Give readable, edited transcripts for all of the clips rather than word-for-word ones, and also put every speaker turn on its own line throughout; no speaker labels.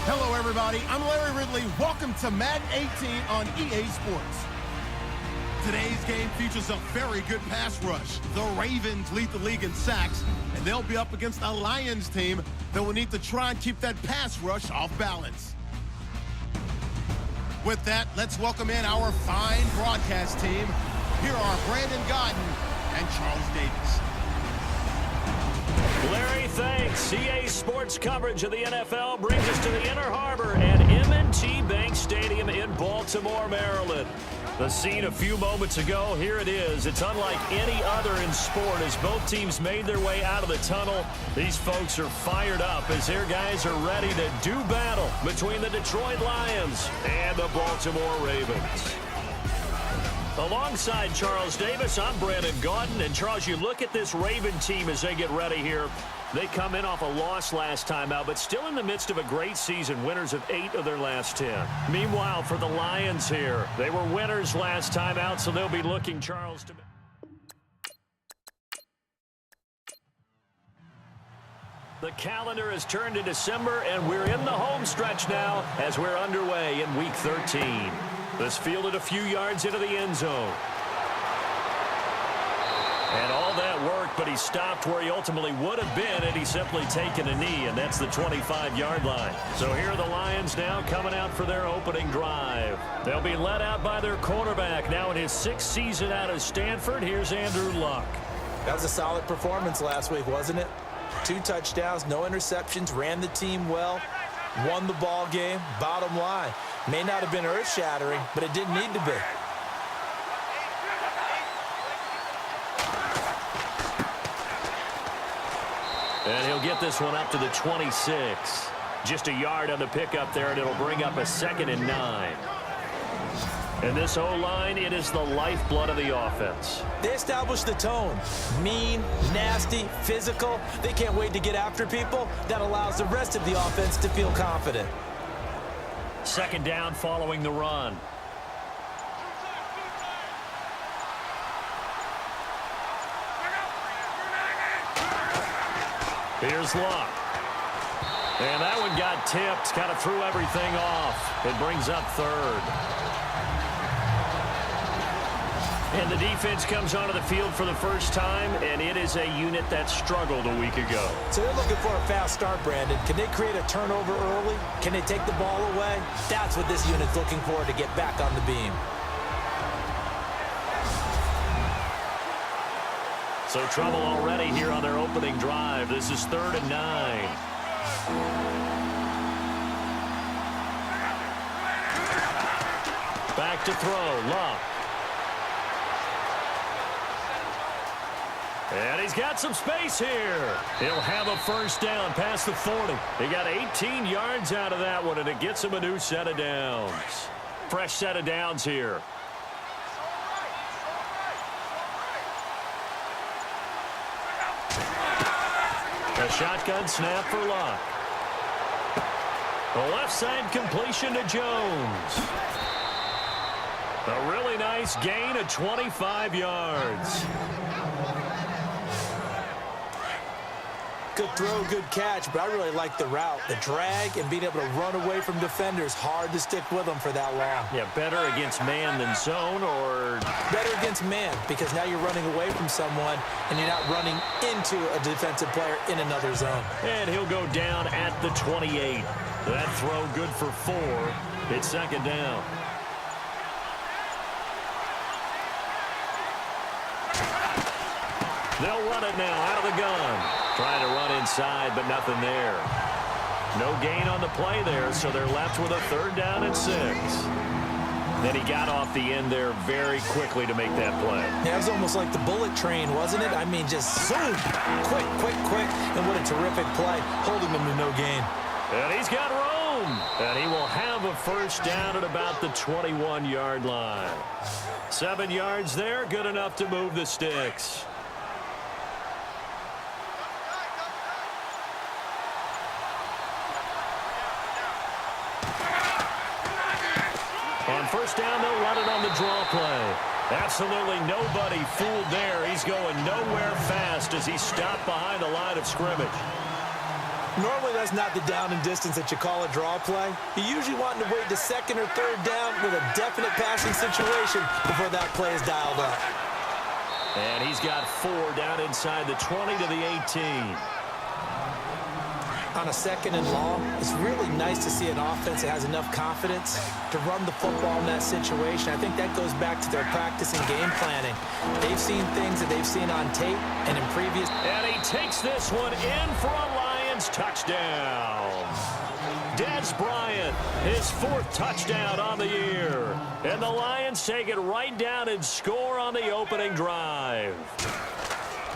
Hello, everybody. I'm Larry Ridley. Welcome to Madden 18 on EA Sports. Today's game features a very good pass rush. The Ravens lead the league in sacks, and they'll be up against a Lions team that will need to try and keep that pass rush off balance. With that, let's welcome in our fine broadcast team. Here are Brandon Godden and Charles Davis.
Larry, thanks. EA Sports coverage of the NFL brings us to the Inner Harbor at M&T Bank Stadium in Baltimore, Maryland. The scene a few moments ago, here it is. It's unlike any other in sport as both teams made their way out of the tunnel. These folks are fired up as their guys are ready to do battle between the Detroit Lions and the Baltimore Ravens. Alongside Charles Davis, I'm Brandon Gaudin. And Charles, you look at this Raven team as they get ready here. They come in off a loss last time out, but still in the midst of a great season, winners of 8 of their last 10. Meanwhile, for the Lions here, they were winners last time out, so they'll be looking, Charles, to... The calendar has turned to December, and we're in the home stretch now as we're underway in Week 13. This fielded a few yards into the end zone. And all that worked, but he stopped where he ultimately would have been had he simply taken a knee, and that's the 25-yard line. So here are the Lions now coming out for their opening drive. They'll be led out by their quarterback now in his 6th season out of Stanford. Here's Andrew Luck.
That was a solid performance last week, wasn't it? 2 touchdowns, no interceptions, ran the team well, won the ball game. Bottom line, may not have been earth-shattering, but it didn't need to be.
And he'll get this one up to the 26. Just a yard on the pickup there, and it'll bring up a 2nd and 9. And this O-line, it is the lifeblood of the offense.
They established the tone. Mean, nasty, physical. They can't wait to get after people. That allows the rest of the offense to feel confident.
2nd down following the run. Here's Luck. And that one got tipped, kind of threw everything off. It brings up 3rd. And the defense comes onto the field for the first time, and it is a unit that struggled a week ago.
So they're looking for a fast start, Brandon. Can they create a turnover early? Can they take the ball away? That's what this unit's looking for to get back on the beam.
So trouble already here on their opening drive. This is 3rd and 9. Back to throw, Luck. And he's got some space here. He'll have a 1st down past the 40. He got 18 yards out of that one, and it gets him a new set of downs. Fresh set of downs here. A shotgun snap for Luck. A left side completion to Jones. A really nice gain of 25 yards.
Good throw, good catch, but I really like the route. The drag and being able to run away from defenders. Hard to stick with them for that long.
Yeah, better against man than zone, or...
Better against man, because now you're running away from someone and you're not running into a defensive player in another zone.
And he'll go down at the 28. That throw good for 4. It's 2nd down. They'll run it now out of the gun. Trying to run inside, but nothing there. No gain on the play there, so they're left with a 3rd down and 6. Then he got off the end there very quickly to make that play.
Yeah, it was almost like the bullet train, wasn't it? I mean, just zoom, quick, quick, quick. And what a terrific play, holding him to no gain.
And he's got room. And he will have a 1st down at about the 21-yard line. 7 yards there, good enough to move the sticks. On 1st down, they'll run it on the draw play. Absolutely nobody fooled there. He's going nowhere fast as he stopped behind the line of scrimmage.
Normally, that's not the down and distance that you call a draw play. You usually want to wait to second or third down with a definite passing situation before that play is dialed up.
And he's got 4 down inside the 20 to the 18.
On a second and long, it's really nice to see an offense that has enough confidence to run the football in that situation. I think that goes back to their practice and game planning. They've seen things that they've seen on tape and in previous.
And he takes this one in for a Lions touchdown. Des Bryant, his 4th touchdown on the year. And the Lions take it right down and score on the opening drive.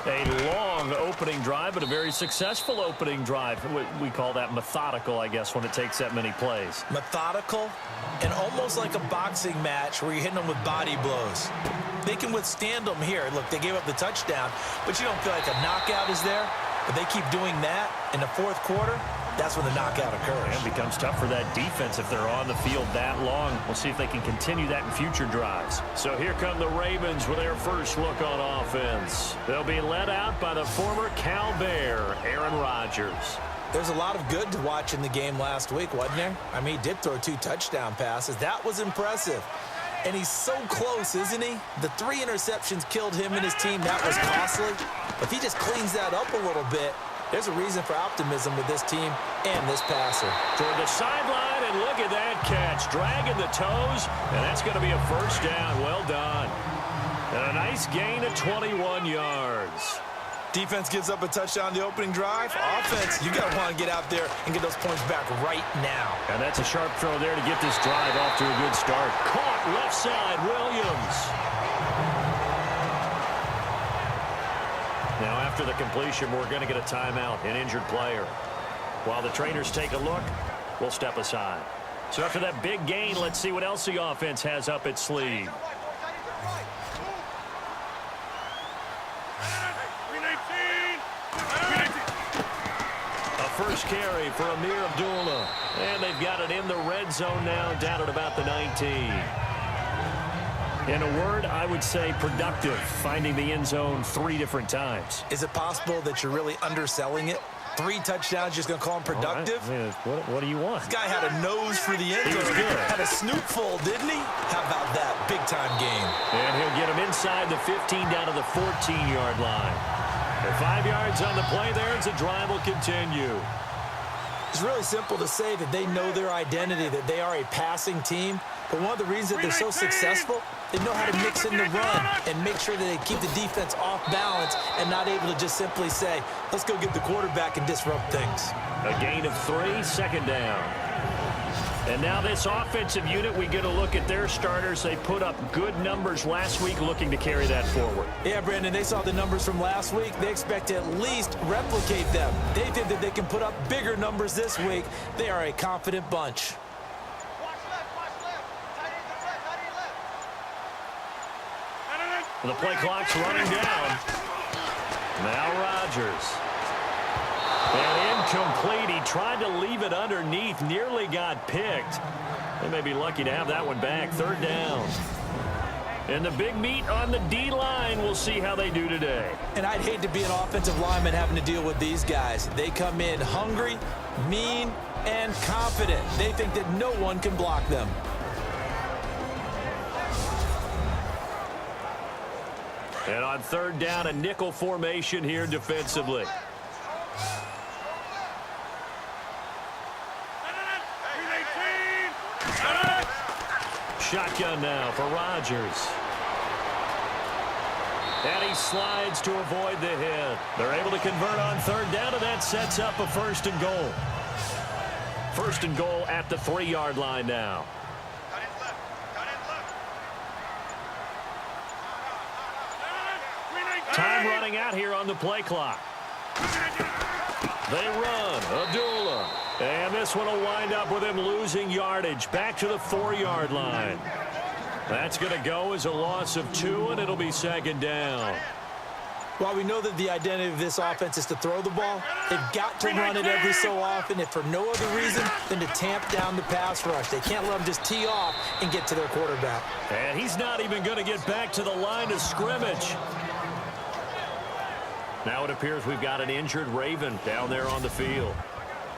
A long opening drive, but a very successful opening drive. We call that methodical, I guess, when it takes that many plays.
Methodical and almost like a boxing match where you're hitting them with body blows. They can withstand them here. Look, they gave up the touchdown, but you don't feel like a knockout is there. But they keep doing that in the 4th quarter. That's when the knockout occurs.
It becomes tough for that defense if they're on the field that long. We'll see if they can continue that in future drives. So here come the Ravens with their first look on offense. They'll be led out by the former Cal Bear, Aaron Rodgers.
There's a lot of good to watch in the game last week, wasn't there? I mean, he did throw 2 touchdown passes. That was impressive. And he's so close, isn't he? The 3 interceptions killed him and his team. That was costly. If he just cleans that up a little bit, there's a reason for optimism with this team and this passer.
Toward the sideline, and look at that catch. Dragging the toes, and that's going to be a first down. Well done. And a nice gain of 21 yards.
Defense gives up a touchdown the opening drive. Offense, you got to want to get out there and get those points back right now.
And that's a sharp throw there to get this drive off to a good start. Caught left side, Williams. Now, after the completion, we're going to get a timeout, an injured player. While the trainers take a look, we'll step aside. So after that big gain, let's see what else the offense has up its sleeve. A first carry for Amir Abdullah. And they've got it in the red zone now, down at about the 19. In a word, I would say productive, finding the end zone 3 different times.
Is it possible that you're really underselling it? 3 touchdowns, just going to call him productive?
Right. What do you want?
This guy had a nose for the end zone.
He
had a snootful, didn't he? How about that big-time game?
And he'll get him inside the 15 down to the 14-yard line. And 5 yards on the play there as the drive will continue.
It's really simple to say that they know their identity, that they are a passing team. But one of the reasons that they're so successful, they know how to mix in the run and make sure that they keep the defense off balance and not able to just simply say, let's go get the quarterback and disrupt things.
A gain of 3, second down. And now this offensive unit, we get a look at their starters. They put up good numbers last week, looking to carry that forward.
Yeah, Brandon, they saw the numbers from last week. They expect to at least replicate them. They think that they can put up bigger numbers this week. They are a confident bunch.
The play clock's running down. Now Rodgers. And incomplete. He tried to leave it underneath. Nearly got picked. They may be lucky to have that one back. 3rd down. And the big meat on the D-line. We'll see how they do today.
And I'd hate to be an offensive lineman having to deal with these guys. They come in hungry, mean, and confident. They think that no one can block them.
And on 3rd down, a nickel formation here defensively. Shotgun now for Rodgers. And he slides to avoid the hit. They're able to convert on 3rd down, and that sets up a 1st and goal. 1st and goal at the 3-yard line now. Time running out here on the play clock. They run. Abdullah. And this one will wind up with him losing yardage. Back to the 4-yard line. That's going to go as a loss of 2, and it'll be 2nd down.
While we know that the identity of this offense is to throw the ball, they've got to run it every so often, if for no other reason than to tamp down the pass rush. They can't let them just tee off and get to their quarterback.
And he's not even going to get back to the line of scrimmage. Now it appears we've got an injured Raven down there on the field.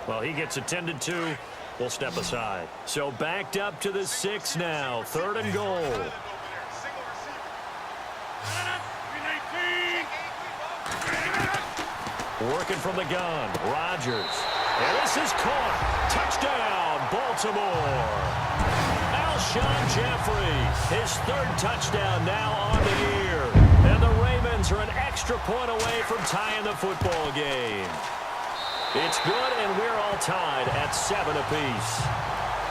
Well, he gets attended to. We'll step aside. So backed up to the 6 now. 3rd and goal. Working from the gun. Rodgers. And this is caught. Touchdown, Baltimore. Alshon Jeffrey, his 3rd touchdown now on the year. And the Ravens are an extra point away from tying the football game. It's good, and we're all tied at 7 apiece.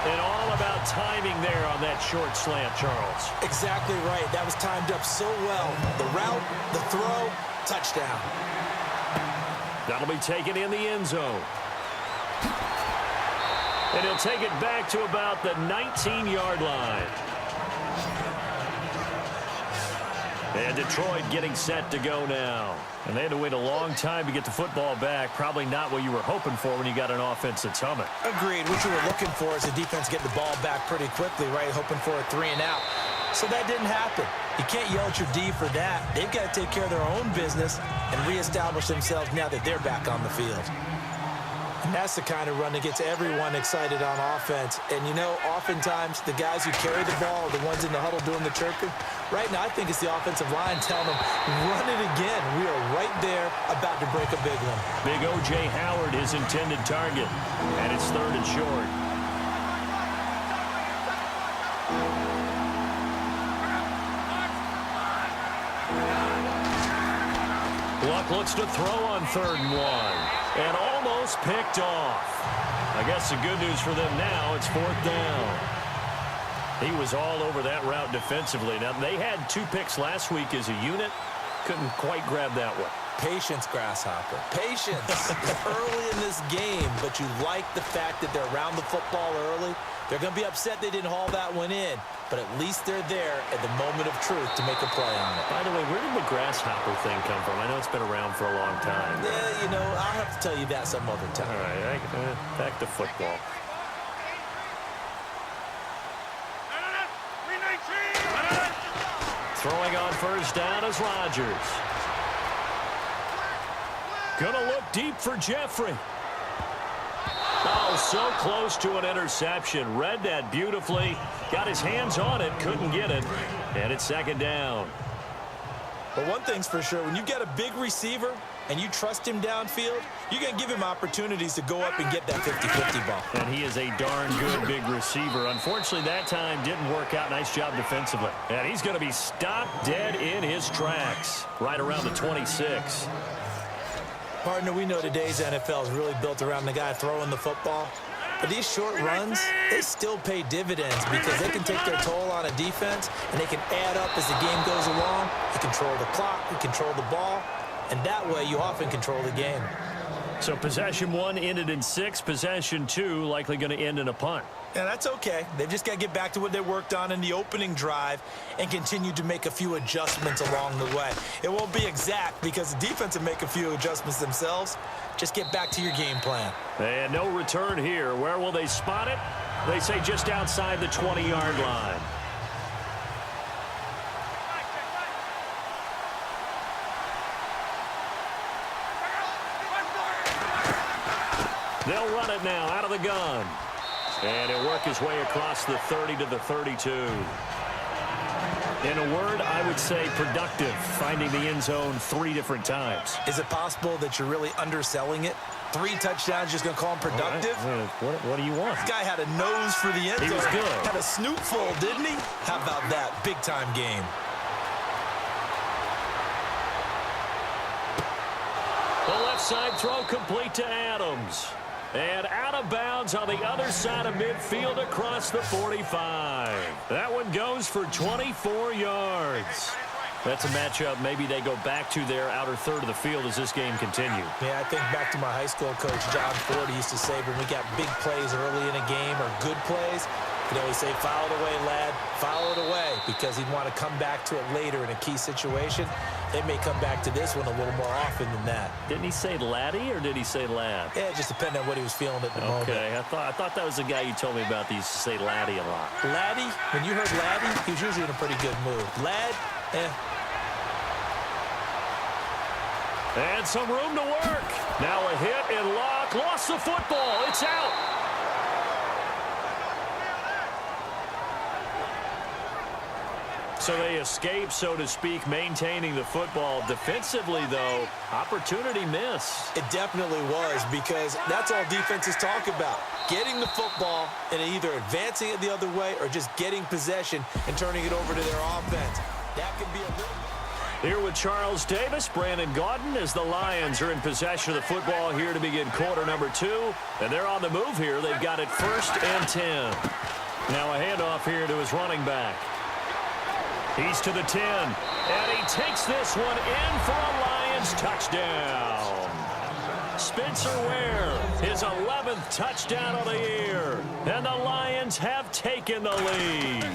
And all about timing there on that short slant, Charles.
Exactly right. That was timed up so well. The route, the throw, touchdown.
That'll be taken in the end zone. And he'll take it back to about the 19-yard line. And Detroit getting set to go now. And they had to wait a long time to get the football back. Probably not what you were hoping for when you got an offense that's humming.
Agreed. What you were looking for is the defense getting the ball back pretty quickly, right? Hoping for a 3 and out. So that didn't happen. You can't yell at your D for that. They've got to take care of their own business and reestablish themselves now that they're back on the field. And that's the kind of run that gets everyone excited on offense. And, you know, oftentimes the guys who carry the ball are the ones in the huddle doing the chirping. Right now, I think it's the offensive line telling them, run it again. We are right there about to break a big one.
Big O.J. Howard, his intended target. And it's 3rd and short. Luck looks to throw on 3rd and 1. And almost picked off. I guess the good news for them now, it's 4th down. He was all over that route defensively. Now, they had 2 picks last week as a unit. Couldn't quite grab that one.
Patience, Grasshopper. Patience. Early in this game, but you like the fact that they're around the football early. They're going to be upset they didn't haul that one in, but at least they're there at the moment of truth to make a play on it.
By the way, where did the Grasshopper thing come from? I know it's been around for a long time.
Yeah, you know, I'll have to tell you that some other time.
All right, back to football. Throwing on 1st down is Rodgers. Gonna look deep for Jeffrey. Oh, so close to an interception. Read that beautifully. Got his hands on it, couldn't get it. And it's 2nd down.
But one thing's for sure, when you get a big receiver and you trust him downfield, you're going to give him opportunities to go up and get that 50-50 ball.
And he is a darn good big receiver. Unfortunately, that time didn't work out. Nice job defensively. And he's going to be stopped dead in his tracks right around the 26.
Partner, we know today's NFL is really built around the guy throwing the football. But these short runs, they still pay dividends because they can take their toll on a defense and they can add up as the game goes along. You control the clock, you control the ball, and that way you often control the game.
So possession 1 ended in 6. Possession 2 likely going to end in a punt.
Yeah, that's okay. They've just got to get back to what they worked on in the opening drive and continue to make a few adjustments along the way. It won't be exact because the defense will make a few adjustments themselves. Just get back to your game plan.
And no return here. Where will they spot it? They say just outside the 20-yard line. They'll run it now out of the gun. And he'll work his way across the 30 to the 32. In a word, I would say productive, finding the end zone 3 different times.
Is it possible that you're really underselling it? 3 touchdowns, just going to call him productive?
Right. What do you want?
This guy had a nose for the end zone.
He was good.
Had a snoot full, didn't he? How about that? Big-time game.
The left side throw complete to Adams. And out of bounds on the other side of midfield across the 45. That one goes for 24 yards. That's a matchup maybe they go back to their outer third of the field as this game continues.
Yeah, I think back to my high school coach, John Ford. He used to say when we got big plays early in a game or good plays, he'd always say, foul it away, lad, foul it away, because he'd want to come back to it later in a key situation. They may come back to this one a little more often than that.
Didn't he say laddie or did he say lad?
Yeah, it just depended on what he was feeling at the moment.
Okay, I thought that was the guy you told me about that used to say laddie a lot.
Laddie, when you heard laddie, he was usually in a pretty good mood. Lad,
And some room to work. Now a hit and Locke lost the football. It's out. So they escape, so to speak, maintaining the football. Defensively, though, opportunity miss.
It definitely was, because that's all defenses talk about. Getting the football and either advancing it the other way or just getting possession and turning it over to their offense. That can be a little...
Here with Charles Davis, Brandon Gaudin, as the Lions are in possession of the football here to begin quarter number 2. And they're on the move here. They've got it 1st and 10. Now a handoff here to his running back. He's to the 10, and he takes this one in for a Lions touchdown. Spencer Ware, his 11th touchdown of the year, and the Lions have taken the lead.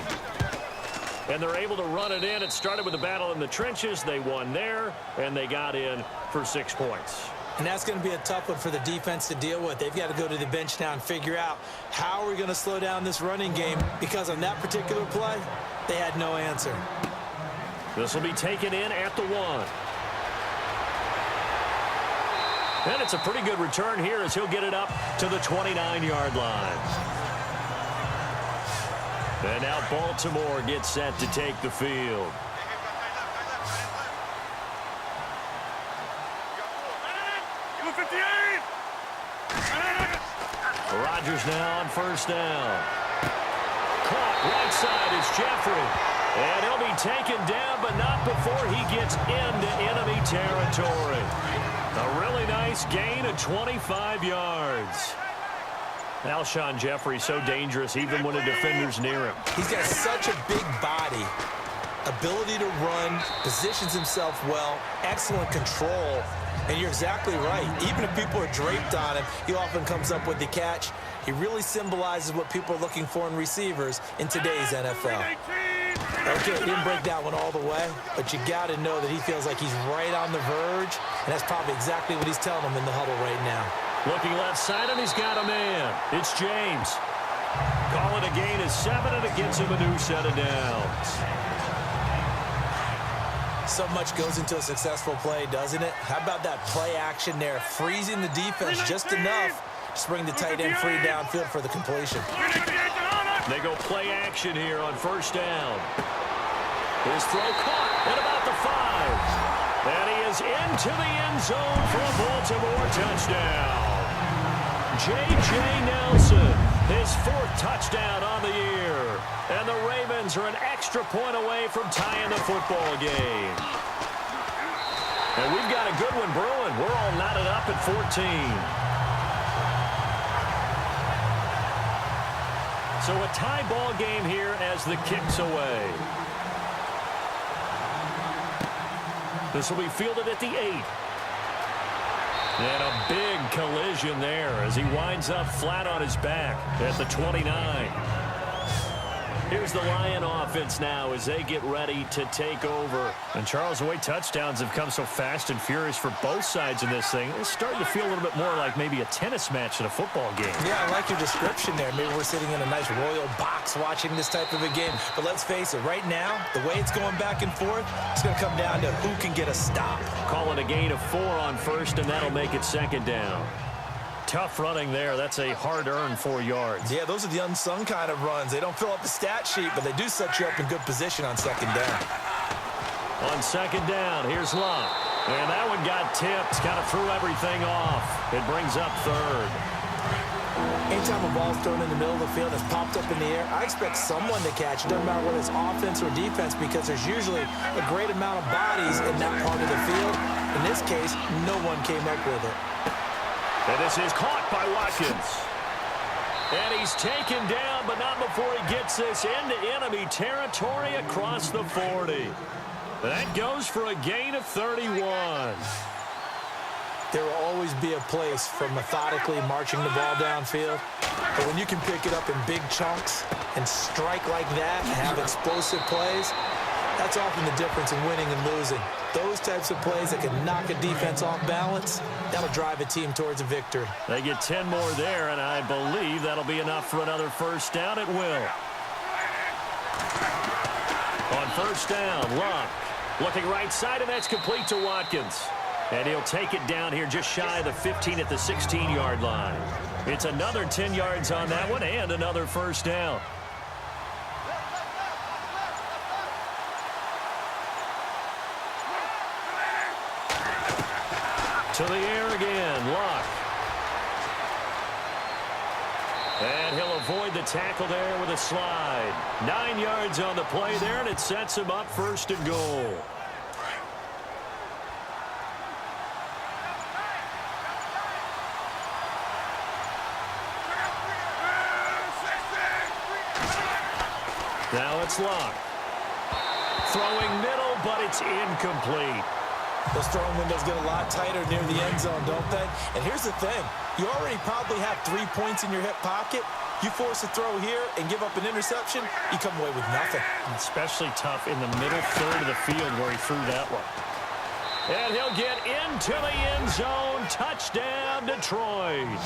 And they're able to run it in. It started with a battle in the trenches. They won there, and they got in for 6 points.
And that's going to be a tough one for the defense to deal with. They've got to go to the bench now and figure out how are we going to slow down this running game, because on that particular play, they had no answer.
This will be taken in at the 1. And it's a pretty good return here as he'll get it up to the 29-yard line. And now Baltimore gets set to take the field. Rodgers now on 1st down. Caught right side is Jeffrey. And he'll be taken down, but not before he gets into enemy territory. A really nice gain of 25 yards. Alshon Jeffrey so dangerous even when a defender's near him.
He's got such a big body, ability to run, positions himself well, excellent control. And you're exactly right. Even if people are draped on him, he often comes up with the catch. He really symbolizes what people are looking for in receivers in today's NFL. Okay, he didn't break that one all the way, but you got to know that he feels like he's right on the verge, and that's probably exactly what he's telling them in the huddle right now.
Looking left side, and he's got a man. It's James. Call it a gain of 7, and it gets him a new set of downs.
So much goes into a successful play, doesn't it? How about that play action there, freezing the defense just enough to bring the tight end free downfield for the completion.
They go play action here on 1st down. His throw caught at about the 5. And he is into the end zone for a Baltimore touchdown. J.J. Nelson, his 4th touchdown on the year. And the Ravens are an extra point away from tying the football game. And we've got a good one brewing. We're all knotted up at 14. So a tie ball game here as the kick's away. This will be fielded at the 8. And a big collision there as he winds up flat on his back at the 29. Here's the Lion offense now as they get ready to take over. And Charles, the way touchdowns have come so fast and furious for both sides in this thing, it's starting to feel a little bit more like maybe a tennis match than a football game.
Yeah, I like your description there. Maybe we're sitting in a nice royal box watching this type of a game. But let's face it, right now, the way it's going back and forth, it's going to come down to who can get a stop.
Call it a gain of 4 on 1st, and that'll make it 2nd down. Tough running there. That's a hard-earned 4 yards.
Yeah, those are the unsung kind of runs. They don't fill up the stat sheet, but they do set you up in good position on 2nd down.
On 2nd down, here's Locke. And that one got tipped. Kind of threw everything off. It brings up 3rd.
Anytime a ball's thrown in the middle of the field that's popped up in the air, I expect someone to catch it. Doesn't matter whether it's offense or defense, because there's usually a great amount of bodies in that part of the field. In this case, no one came up with it.
And this is caught by Watkins. And he's taken down, but not before he gets this into enemy territory across the 40. That goes for a gain of 31.
There will always be a place for methodically marching the ball downfield. But when you can pick it up in big chunks and strike like that and have explosive plays, that's often the difference in winning and losing. Those types of plays that can knock a defense off balance, that'll drive a team towards a victory.
They get 10 more there, and I believe that'll be enough for another 1st down. It will. On 1st down, Locke looking right side, and that's complete to Watkins. And he'll take it down here just shy of the 15 at the 16-yard line. It's another 10 yards on that one and another first down. To the air again, Luck. And he'll avoid the tackle there with a slide. 9 yards on the play there, and it sets him up first and goal. Now it's Luck. Throwing middle, but it's incomplete.
Those throwing windows get a lot tighter near the end zone, don't they? And here's the thing. You already probably have 3 points in your hip pocket. You force a throw here and give up an interception, you come away with nothing.
Especially tough in the middle third of the field where he threw that one. And he'll get into the end zone. Touchdown, Detroit.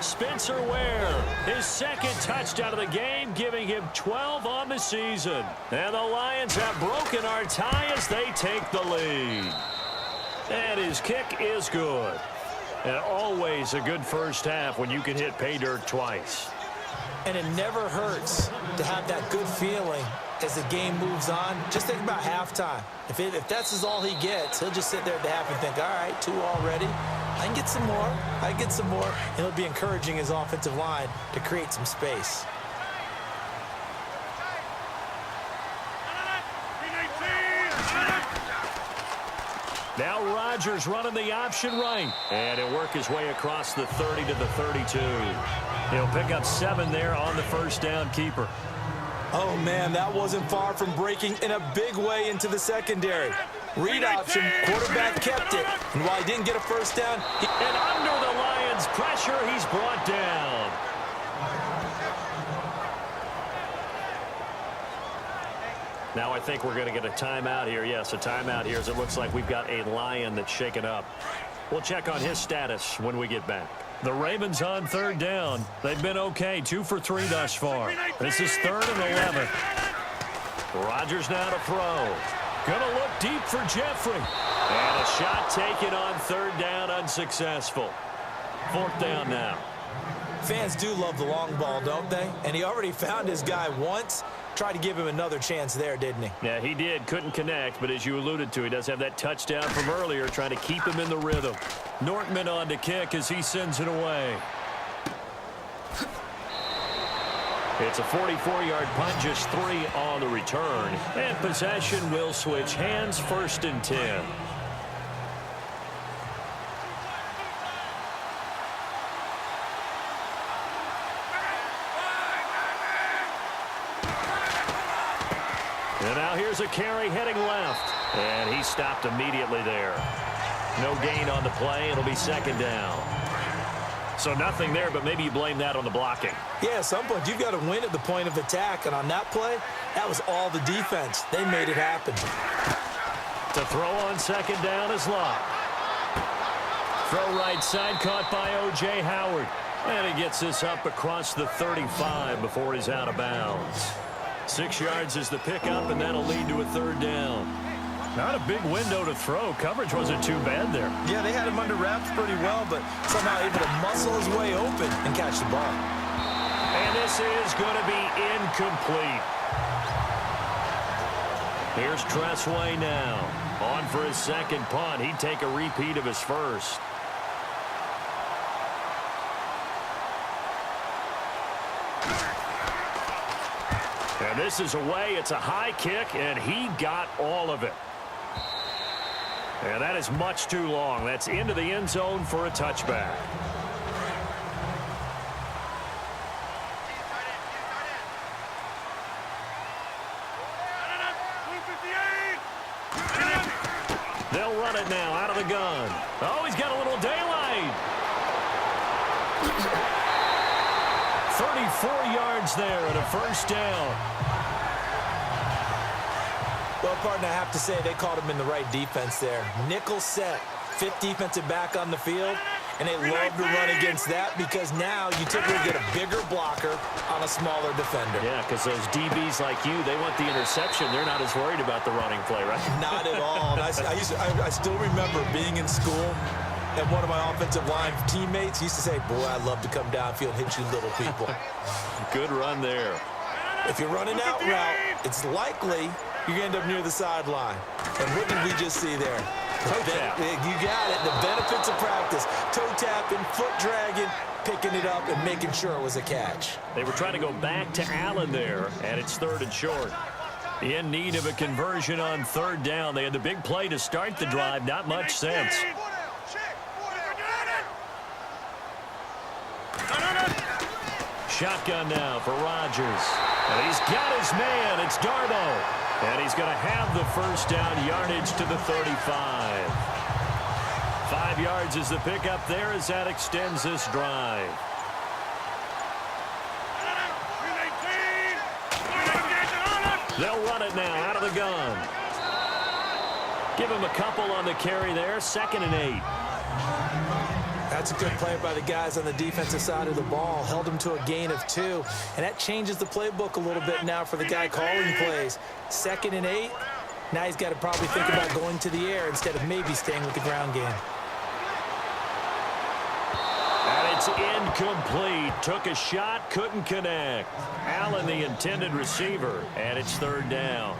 Spencer Ware, his second touchdown of the game, giving him 12 on the season. And the Lions have broken our tie as they take the lead. And his kick is good. And always a good first half when you can hit pay dirt twice.
And it never hurts to have that good feeling as the game moves on. Just think about halftime. If that's all he gets, he'll just sit there at the half and think, all right, 2 already. I can get some more. I can get some more. And it'll be encouraging his offensive line to create some space.
Now Rodgers running the option right. And he'll work his way across the 30 to the 32. He'll pick up 7 there on the first down keeper.
Oh, man, that wasn't far from breaking in a big way into the secondary. Read option, quarterback kept it. And while he didn't get a first down,
and under the Lions' pressure, he's brought down. Now I think we're going to get a timeout here. Yes, a timeout here as it looks like we've got a Lion that's shaken up. We'll check on his status when we get back. The Ravens on third down. They've been okay, 2 for 3 thus far. This is 3rd and 11. Rodgers now to throw. Gonna look deep for Jeffrey. And a shot taken on 3rd down, unsuccessful. 4th down now.
Fans do love the long ball, don't they? And he already found his guy once. Tried to give him another chance there, didn't he?
Yeah, he did. Couldn't connect, but as you alluded to, he does have that touchdown from earlier, trying to keep him in the rhythm. Nortman on to kick as he sends it away. It's a 44-yard punt, just 3 on the return. And possession will switch hands, 1st and 10. And now here's a carry heading left. And he stopped immediately there. No gain on the play. It'll be 2nd down. So nothing there, but maybe you blame that on the blocking.
Yeah, at some point, you've got to win at the point of attack. And on that play, that was all the defense. They made it happen.
To throw on 2nd down is Luck. Throw right side, caught by O.J. Howard. And he gets this up across the 35 before he's out of bounds. 6 yards is the pickup, and that'll lead to a 3rd down. Not a big window to throw. Coverage wasn't too bad there.
Yeah, they had him under wraps pretty well, but somehow able to muscle his way open and catch the ball.
And this is going to be incomplete. Here's Tressway now. On for his 2nd punt. He'd take a repeat of his first. And this is away. It's a high kick, and he got all of it. And that is much too long. That's into the end zone for a touchback. They'll run it now out of the gun. Oh, he's got a little daylight. 34 yards there and a 1st down.
Well, partner, I have to say they caught him in the right defense there. Nickel set, 5th defensive back on the field, And they love to run against that because now you typically get a bigger blocker on a smaller defender.
Yeah, because those DBs like you, they want the interception. They're not as worried about the running play, right?
Not at all. And I still remember being in school, and one of my offensive line teammates used to say, boy, I'd love to come downfield and hit you little people.
Good run there.
If you're running out route, it's likely you're going to end up near the sideline. And what did we just see there?
Toe tap.
You got it. The benefits of practice. Toe tapping, foot dragging, picking it up, and making sure it was a catch.
They were trying to go back to Allen there, and it's 3rd and short. In need of a conversion on 3rd down. They had the big play to start the drive. Not much sense. Shotgun now for Rodgers. And he's got his man. It's Darbo. And he's going to have the first down, yardage to the 35. 5 yards is the pickup there as that extends this drive. They'll run it now out of the gun. Give him a couple on the carry there. 2nd and 8.
That's a good play by the guys on the defensive side of the ball. Held them to a gain of 2. And that changes the playbook a little bit now for the guy calling plays. 2nd and 8. Now he's got to probably think about going to the air instead of maybe staying with the ground game.
And it's incomplete. Took a shot, couldn't connect. Allen, the intended receiver, and it's 3rd down.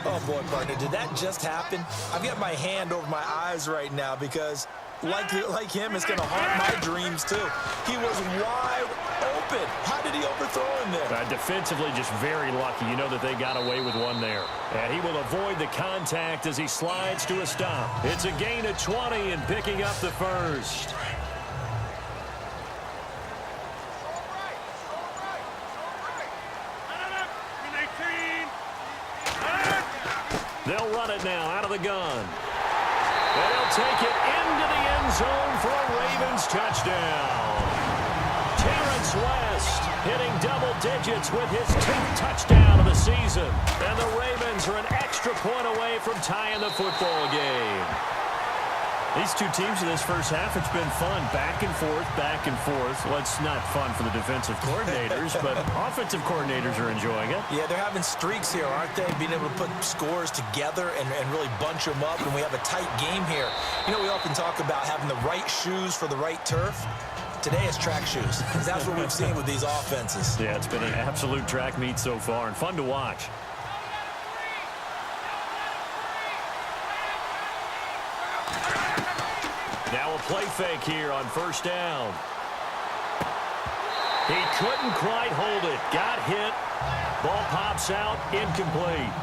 Oh, boy, partner, did that just happen? I've got my hand over my eyes right now because like him, it's going to haunt my dreams, too. He was wide open. How did he overthrow him there?
Defensively, just very lucky. You know that they got away with one there. And he will avoid the contact as he slides to a stop. It's a gain of 20 and picking up the first. They'll run it now out of the gun. And he'll take it into the end zone for a Ravens touchdown. Terrence West hitting double digits with his 10th touchdown of the season. And the Ravens are an extra point away from tying the football game. These two teams in this first half, it's been fun. Back and forth, back and forth. Well, it's not fun for the defensive coordinators, but offensive coordinators are enjoying it.
Yeah, they're having streaks here, aren't they? Being able to put scores together and really bunch them up, and we have a tight game here. You know, we often talk about having the right shoes for the right turf. Today it's track shoes. That's what we've seen with these offenses.
Yeah, it's been an absolute track meet so far and fun to watch. Now a play fake here on 1st down. He couldn't quite hold it. Got hit. Ball pops out. Incomplete.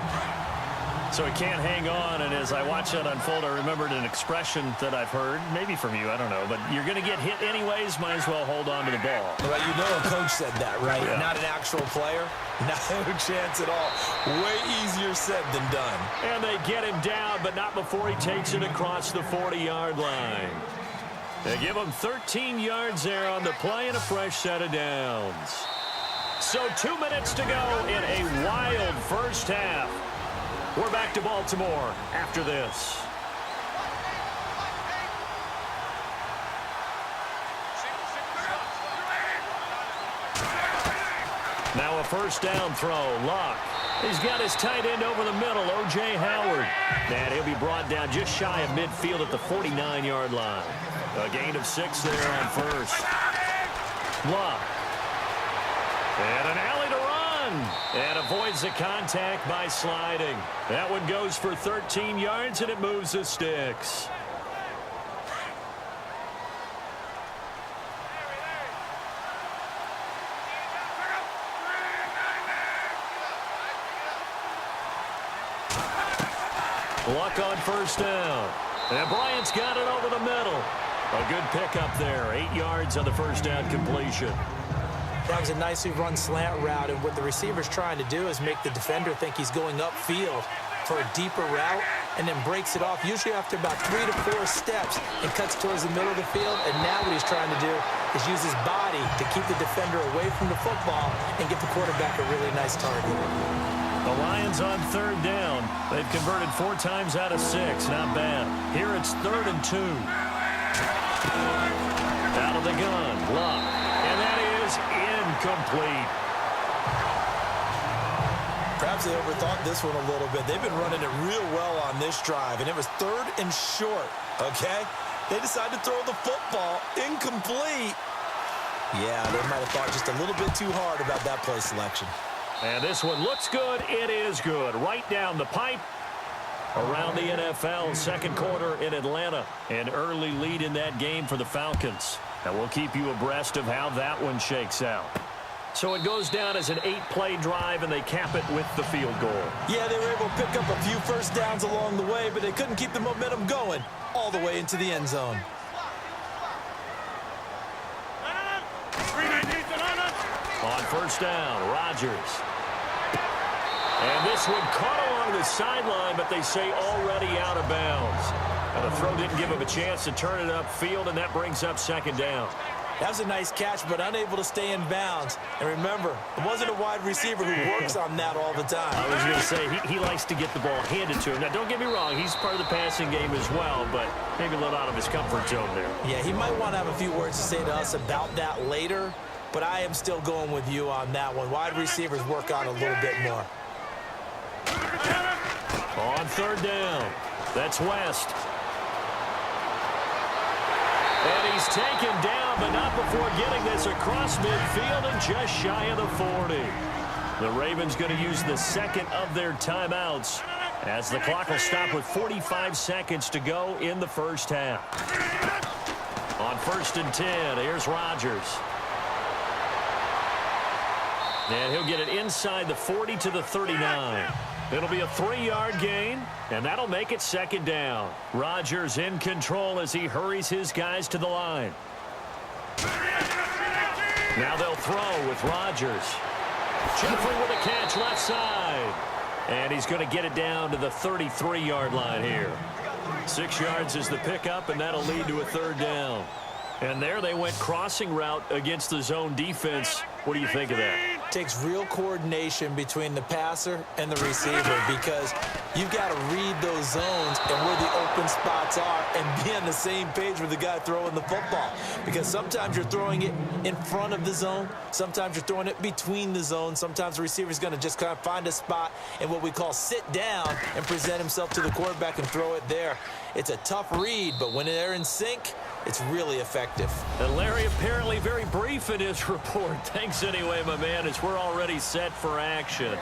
So he can't hang on, and as I watch that unfold, I remembered an expression that I've heard, maybe from you, I don't know, but you're going to get hit anyways, might as well hold on to the ball.
Well, you know a coach said that, right?
Yeah.
Not an actual player. No chance at all. Way easier said than done.
And they get him down, but not before he takes it across the 40-yard line. They give him 13 yards there on the play and a fresh set of downs. So 2 minutes to go in a wild first half. We're back to Baltimore after this. Now a first down throw. Luck. He's got his tight end over the middle, O.J. Howard. And he'll be brought down just shy of midfield at the 49-yard line. A gain of 6 there on first. Luck. And an alley to run. And avoids the contact by sliding. That one goes for 13 yards, and it moves the sticks. Luck on first down. And Bryant's got it over the middle. A good pickup there. 8 yards on the first down completion.
That was a nicely run slant route, and what the receiver's trying to do is make the defender think he's going upfield for a deeper route and then breaks it off, usually after about 3 to 4 steps, and cuts towards the middle of the field. And now what he's trying to do is use his body to keep the defender away from the football and get the quarterback a really nice target.
The Lions on third down. They've converted 4 times out of 6. Not bad. Here it's 3rd and 2. Out of the gun, Luck. And that is incomplete.
Perhaps they overthought this one a little bit. They've been running it real well on this drive, and it was 3rd and short, okay? They decided to throw the football incomplete. Yeah, they might have thought just a little bit too hard about that play selection.
And this one looks good. It is good. Right down the pipe. Around the NFL, second quarter in Atlanta. An early lead in that game for the Falcons. And we'll keep you abreast of how that one shakes out. So it goes down as an 8-play drive, and they cap it with the field goal.
Yeah, they were able to pick up a few first downs along the way, but they couldn't keep the momentum going all the way into the end zone.
On first down, Rodgers. And this one caught along the sideline, but they say already out of bounds. And the throw didn't give him a chance to turn it upfield, and that brings up second down.
That was a nice catch, but unable to stay in bounds. And remember, it wasn't a wide receiver who works on that all the time.
I was going to say, he likes to get the ball handed to him. Now, don't get me wrong, he's part of the passing game as well, but maybe a little out of his comfort zone there.
Yeah, he might want to have a few words to say to us about that later, but I am still going with you on that one. Wide receivers work on a little bit more.
On third down, that's West. And he's taken down, but not before getting this across midfield and just shy of the 40. The Ravens going to use the second of their timeouts as the clock will stop with 45 seconds to go in the first half. On 1st and 10, here's Rodgers. And he'll get it inside the 40 to the 39. It'll be a 3-yard gain, and that'll make it second down. Rodgers in control as he hurries his guys to the line. Now they'll throw with Rodgers. Jeffrey with a catch left side. And he's going to get it down to the 33-yard line here. 6 yards is the pickup, and that'll lead to a third down. And there they went crossing route against the zone defense. What do you think of that?
Takes real coordination between the passer and the receiver because you've got to read those zones and where the open spots are and be on the same page with the guy throwing the football. Because sometimes you're throwing it in front of the zone. Sometimes you're throwing it between the zones. Sometimes the receiver's going to just kind of find a spot and what we call sit down and present himself to the quarterback and throw it there. It's a tough read, but when they're in sync, it's really effective.
And Larry apparently very brief in his report. Thanks anyway, my man, as we're already set for action.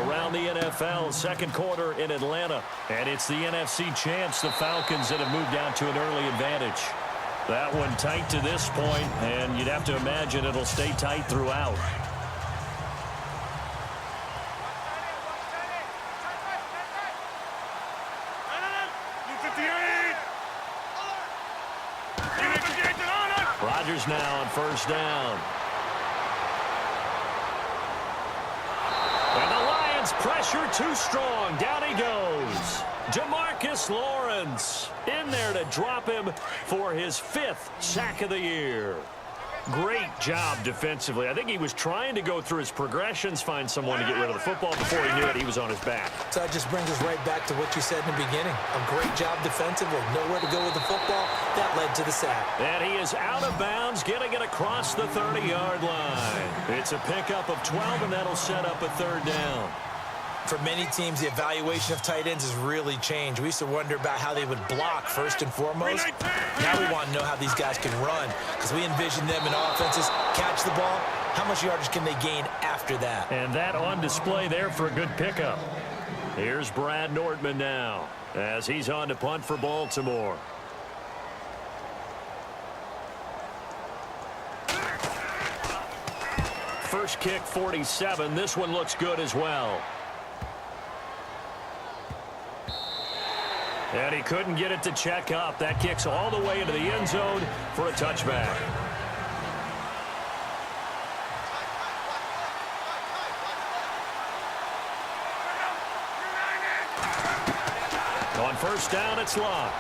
Around the NFL, second quarter in Atlanta. And it's the NFC champs, the Falcons, that have moved out to an early advantage. That one tight to this point, and you'd have to imagine it'll stay tight throughout. Rodgers now on first down. And the Lions pressure too strong. Down he goes. Jamarcus Lawrence in there to drop him for his 5th sack of the year. Great job defensively. I think he was trying to go through his progressions, find someone to get rid of the football. Before he knew it, he was on his back.
So that just brings us right back to what you said in the beginning. A great job defensively. Nowhere to go with the football. That led to the sack.
And he is out of bounds, getting it across the 30-yard line. It's a pickup of 12, and that'll set up a third down.
For many teams, the evaluation of tight ends has really changed. We used to wonder about how they would block first and foremost. Now we want to know how these guys can run because we envision them in offenses catch the ball. How much yardage can they gain after that?
And that on display there for a good pickup. Here's Brad Nordman now as he's on to punt for Baltimore. First kick 47. This one looks good as well. And he couldn't get it to check up. That kicks all the way into the end zone for a touchback. On first down, it's Luck.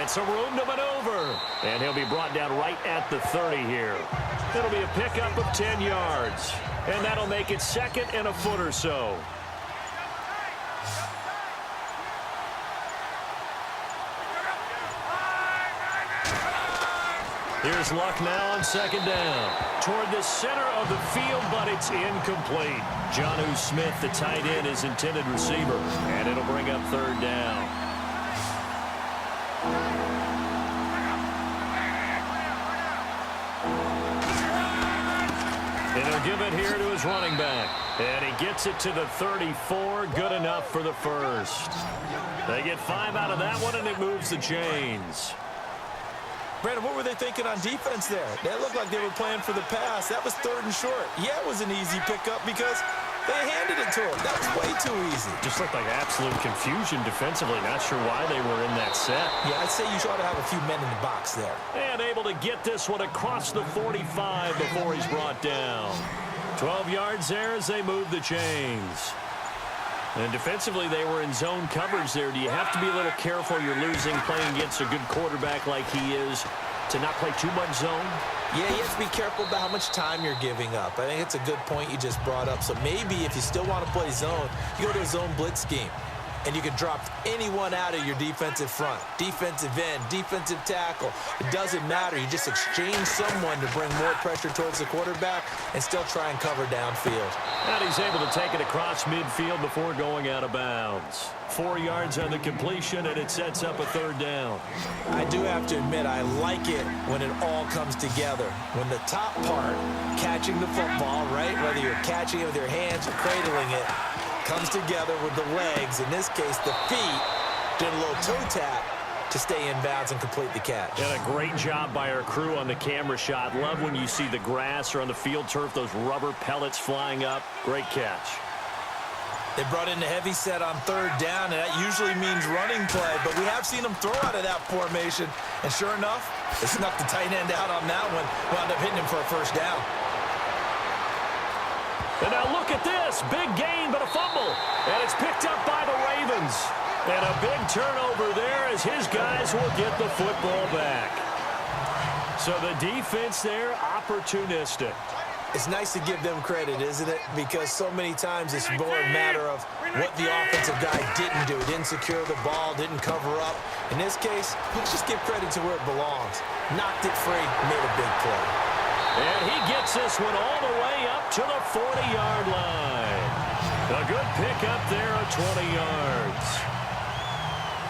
It's a room to maneuver. And he'll be brought down right at the 30 here. It'll be a pickup of 10 yards. And that'll make it second and a foot or so. Here's Luck now on second down. Toward the center of the field, but it's incomplete. Jonnu Smith, the tight end, is intended receiver, and it'll bring up third down. And he'll give it here to his running back. And he gets it to the 34. Good enough for the first. They get 5 out of that one, and it moves the chains.
Brandon, what were they thinking on defense there? They looked like they were playing for the pass. That was 3rd and short. Yeah, it was an easy pickup because they handed it to him. That was way too easy.
Just looked like absolute confusion defensively. Not sure why they were in that set.
Yeah, I'd say you ought to have a few men in the box there.
And able to get this one across the 45 before he's brought down. 12 yards there as they move the chains. And defensively, they were in zone coverage there. Do you have to be a little careful? You're losing playing against a good quarterback like he is to not play too much zone?
Yeah, you have to be careful about how much time you're giving up. I think it's a good point you just brought up. So maybe if you still want to play zone, you go to a zone blitz scheme. And you can drop anyone out of your defensive front. Defensive end, defensive tackle. It doesn't matter. You just exchange someone to bring more pressure towards the quarterback and still try and cover downfield.
And he's able to take it across midfield before going out of bounds. 4 yards on the completion, and it sets up a third down.
I do have to admit, I like it when it all comes together. When the top part, catching the football, right? Whether you're catching it with your hands or cradling it, comes together with the legs, in this case the feet, did a little toe tap to stay in bounds and complete the catch.
And a great job by our crew on the camera shot. Love when you see the grass or on the field turf, those rubber pellets flying up. Great catch.
They brought in the heavy set on 3rd down, and that usually means running play, but we have seen them throw out of that formation, and sure enough, they snuck the tight end out on that one, wound up hitting him for a first down.
And now look at this. Big gain, but a fumble. And it's picked up by the Ravens. And a big turnover there as his guys will get the football back. So the defense there, opportunistic.
It's nice to give them credit, isn't it? Because so many times it's more a matter of what the offensive guy didn't do. Didn't secure the ball, didn't cover up. In this case, let's just give credit to where it belongs. Knocked it free, made a big play.
And he gets this one all the way up to the 40-yard line. A good pickup there of 20 yards.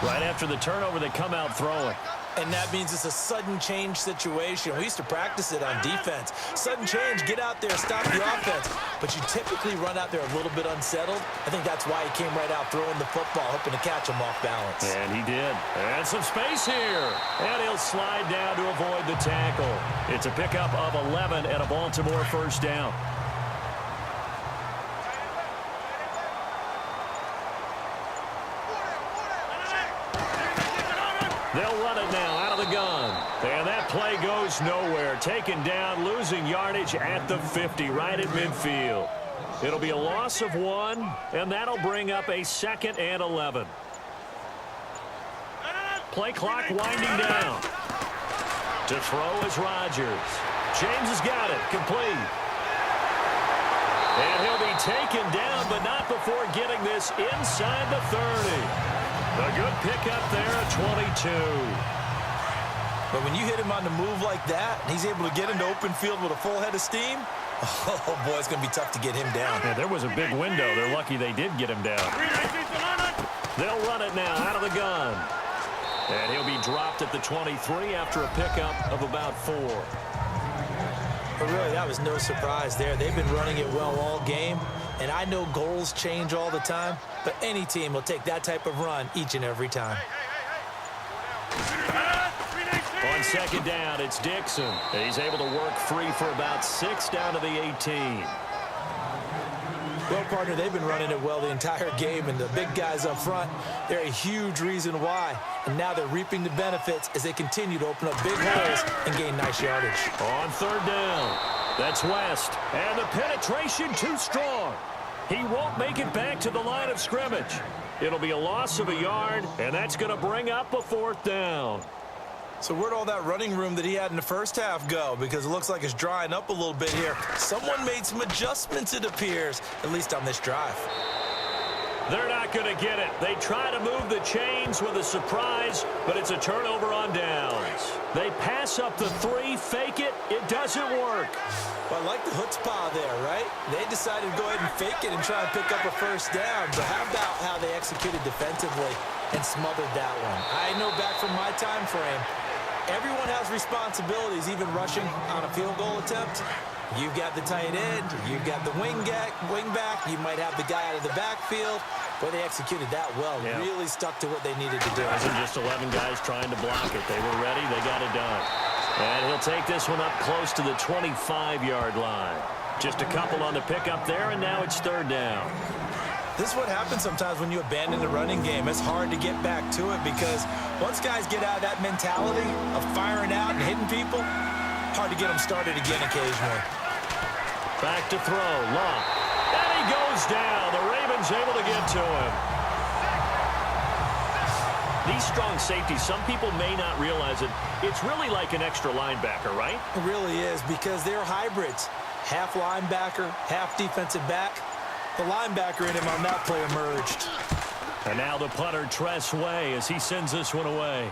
Right after the turnover, they come out throwing.
And that means it's a sudden change situation. We used to practice it on defense. Sudden change, get out there, stop the offense. But you typically run out there a little bit unsettled. I think that's why he came right out throwing the football, hoping to catch him off balance.
And he did. And some space here. And he'll slide down to avoid the tackle. It's a pickup of 11 and a Baltimore first down. They'll run it now out of the gun. And that play goes nowhere. Taken down, losing yardage at the 50, right at midfield. It'll be a loss of 1, and that'll bring up a 2nd and 11. Play clock winding down. To throw is Rodgers. James has got it. Complete. And he'll be taken down, but not before getting this inside the 30. A good pickup there at 22.
But when you hit him on the move like that, and he's able to get into open field with a full head of steam, oh, boy, it's going to be tough to get him down.
Yeah, there was a big window. They're lucky they did get him down. They'll run it now out of the gun. And he'll be dropped at the 23 after a pickup of about 4.
But really, that was no surprise there. They've been running it well all game. And I know goals change all the time, but any team will take that type of run each and every time.
On second down, it's Dixon. He's able to work free for about 6 down to the 18.
Well, partner, they've been running it well the entire game, and the big guys up front, they're a huge reason why. And now they're reaping the benefits as they continue to open up big holes and gain nice yardage.
On third down, that's West. And the penetration too strong. He won't make it back to the line of scrimmage. It'll be a loss of a yard, and that's going to bring up a 4th down.
So where'd all that running room that he had in the first half go? Because it looks like it's drying up a little bit here. Someone made some adjustments, it appears, at least on this drive.
They're not going to get it. They try to move the chains with a surprise, but it's a turnover on downs. They pass up the 3, fake it. It doesn't work.
Well, I like the chutzpah there, right? They decided to go ahead and fake it and try and pick up a first down. But how about how they executed defensively and smothered that one? I know back from my time frame, everyone has responsibilities, even rushing on a field goal attempt. You've got the tight end, you've got the wing back, you might have the guy out of the backfield. But they executed that well, really stuck to what they needed to do.
It wasn't just 11 guys trying to block it. They were ready, they got it done. And he'll take this one up close to the 25-yard line. Just a couple on the pickup there, and now it's 3rd down.
This is what happens sometimes when you abandon the running game. It's hard to get back to it because once guys get out of that mentality of firing out and hitting people, hard to get them started again occasionally.
Back to throw, Locke. And he goes down. The Ravens able to get to him. These strong safeties, some people may not realize it. It's really like an extra linebacker, right?
It really is because they're hybrids. Half linebacker, half defensive back. The linebacker in him on that play emerged.
And now the punter, Tress Way, as he sends this one away.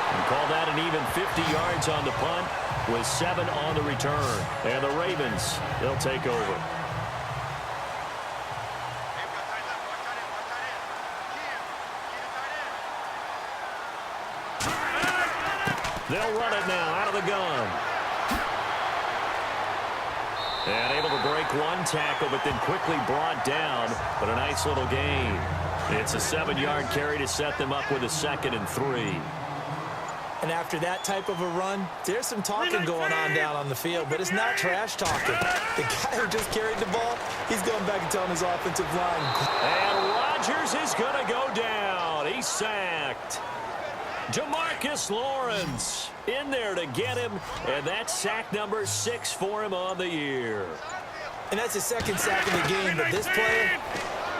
And call that an even 50 yards on the punt with 7 on the return. And the Ravens, they'll take over. They'll run it now out of the gun. And able to break one tackle, but then quickly brought down. But a nice little gain. It's a 7-yard carry to set them up with a 2nd and 3.
And after that type of a run, there's some talking going on down on the field, but it's not trash talking. The guy who just carried the ball, he's going back and telling his offensive line.
And Rodgers is going to go down. He's sacked. Demarcus Lawrence in there to get him, and that's sack number 6 for him on the year.
And that's his 2nd sack of the game, but this player,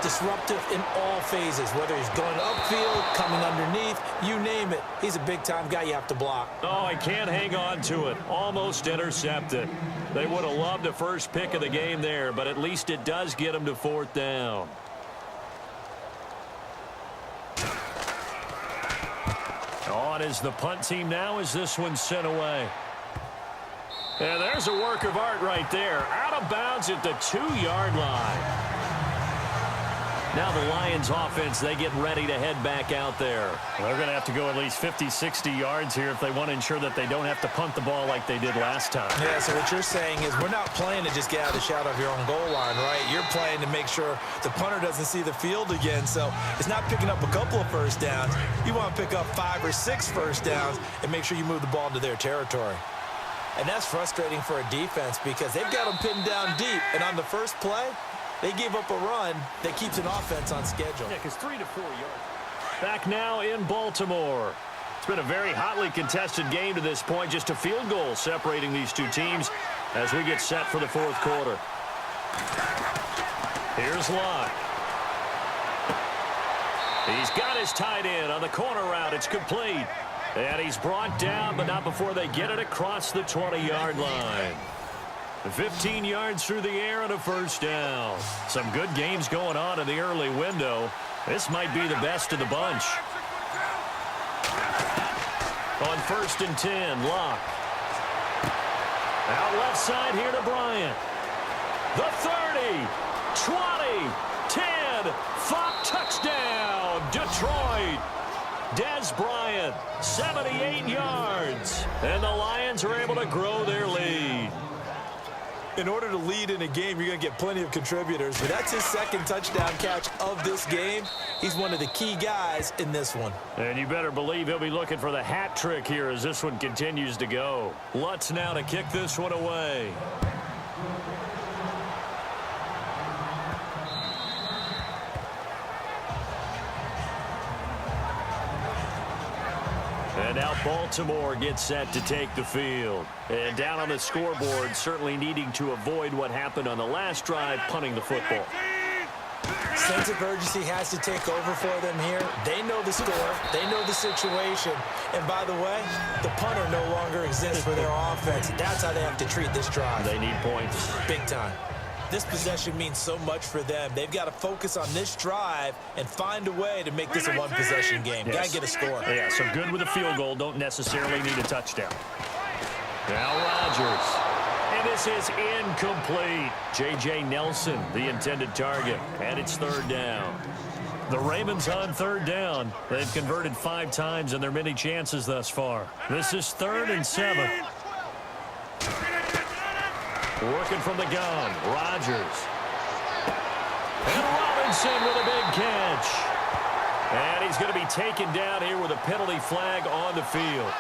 disruptive in all phases, whether he's going upfield, coming underneath, you name it. He's a big-time guy you have to block.
Oh, I can't hang on to it. Almost intercepted. They would have loved the first pick of the game there, but at least it does get him to 4th down. On is the punt team now as this one's sent away. And there's a work of art right there. Out of bounds at the 2-yard line. Now the Lions offense, they get ready to head back out there. They're going to have to go at least 50, 60 yards here if they want to ensure that they don't have to punt the ball like they did last time.
Yeah, so what you're saying is we're not playing to just get out of the shadow of your own goal line, right? You're playing to make sure the punter doesn't see the field again. So it's not picking up a couple of first downs. You want to pick up 5 or 6 first downs and make sure you move the ball into their territory. And that's frustrating for a defense because they've got them pinned down deep. And on the first play, they gave up a run that keeps an offense on schedule.
Yeah, because 3 to 4 yards. Back now in Baltimore. It's been a very hotly contested game to this point. Just a field goal separating these two teams as we get set for the 4th quarter. Here's Locke. He's got his tight end on the corner route. It's complete. And he's brought down, but not before they get it across the 20-yard line. 15 yards through the air and a first down. Some good games going on in the early window. This might be the best of the bunch. On 1st and 10, Locke. Out left side here to Bryant. The 30, 20, 10, 5, touchdown, Detroit. Des Bryant, 78 yards. And the Lions are able to grow their lead.
In order to lead in a game, you're going to get plenty of contributors. But that's his 2nd touchdown catch of this game. He's one of the key guys in this one.
And you better believe he'll be looking for the hat trick here as this one continues to go. Lutz now to kick this one away. And now Baltimore gets set to take the field. And down on the scoreboard, certainly needing to avoid what happened on the last drive, punting the football.
Sense of urgency has to take over for them here. They know the score. They know the situation. And by the way, the punter no longer exists for their offense. That's how they have to treat this drive.
They need points.
Big time. This possession means so much for them. They've got to focus on this drive and find a way to make this a one-possession game.
Yes.
Got to get a score.
Yeah, so good with a field goal. Don't necessarily need a touchdown. Now Rodgers. And this is incomplete. J.J. Nelson, the intended target. And it's third down. The Ravens on third down. They've converted 5 times in their many chances thus far. This is 3rd and 7. Working from the gun, Rodgers. And Robinson with a big catch. And he's going to be taken down here with a penalty flag on the field.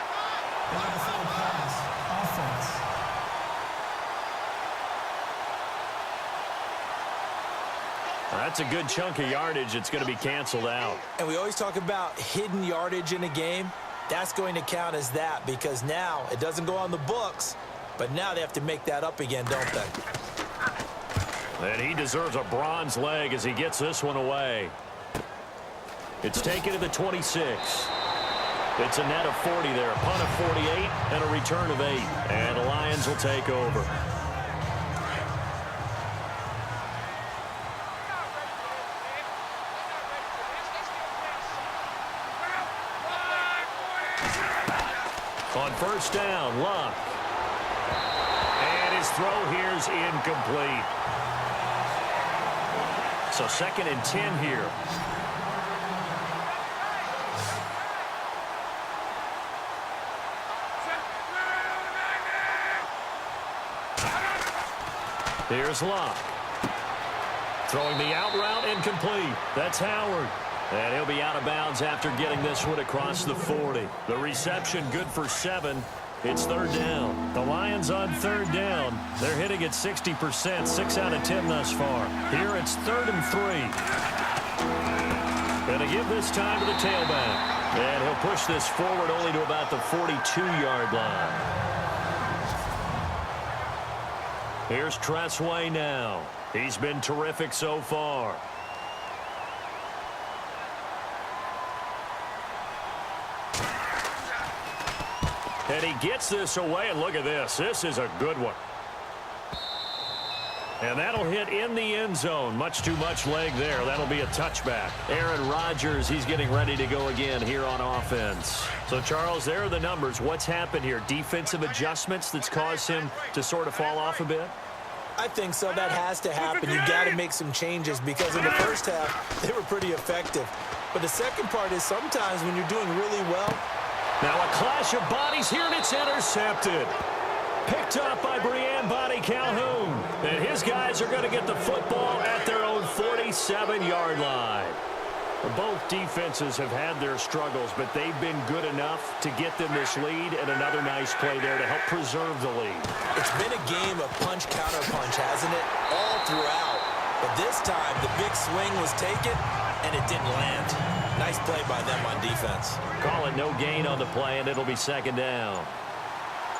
That's a good chunk of yardage. It's going to be canceled out.
And we always talk about hidden yardage in a game. That's going to count as that because now it doesn't go on the books, but now they have to make that up again, don't they?
And he deserves a bronze leg as he gets this one away. It's taken to the 26. It's a net of 40 there. A punt of 48 and a return of 8. And the Lions will take over. On first down, Luck. And his throw here's incomplete. So 2nd and 10 here. Here's Luck. Throwing the out route incomplete. That's Howard. And he'll be out of bounds after getting this one across the 40. The reception good for 7. It's third down. The Lions on third down. They're hitting at 60%, 6 out of 10 thus far. Here it's 3rd and 3. Going to give this time to the tailback. And he'll push this forward only to about the 42-yard line. Here's Tressway now. He's been terrific so far. And he gets this away, and look at this. This is a good one. And that'll hit in the end zone. Much too much leg there. That'll be a touchback. Aaron Rodgers, he's getting ready to go again here on offense. So, Charles, there are the numbers. What's happened here? Defensive adjustments that's caused him to sort of fall off a bit?
I think so. That has to happen. You've got to make some changes because in the first half, they were pretty effective. But the second part is sometimes when you're doing really well.
Now a clash of bodies here, and it's intercepted. Picked up by Breanne Body Calhoun. And his guys are going to get the football at their own 47-yard line. Both defenses have had their struggles, but they've been good enough to get them this lead, and another nice play there to help preserve the lead.
It's been a game of punch-counter-punch, hasn't it? All throughout. But this time, the big swing was taken, and it didn't land. Nice play by them on defense.
Call it no gain on the play, and it'll be 2nd down.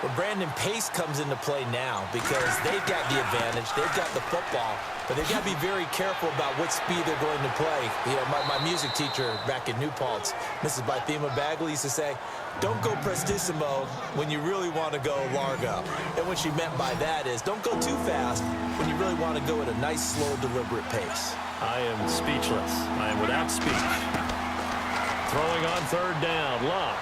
Well, Brandon, pace comes into play now because they've got the advantage. They've got the football, but they've got to be very careful about what speed they're going to play. You know, my music teacher back in New Paltz, Mrs. Bythema Bagley, used to say, don't go prestissimo when you really want to go largo. And what she meant by that is don't go too fast when you really want to go at a nice, slow, deliberate pace.
I am speechless. I am without speech. Throwing on third down, Luck.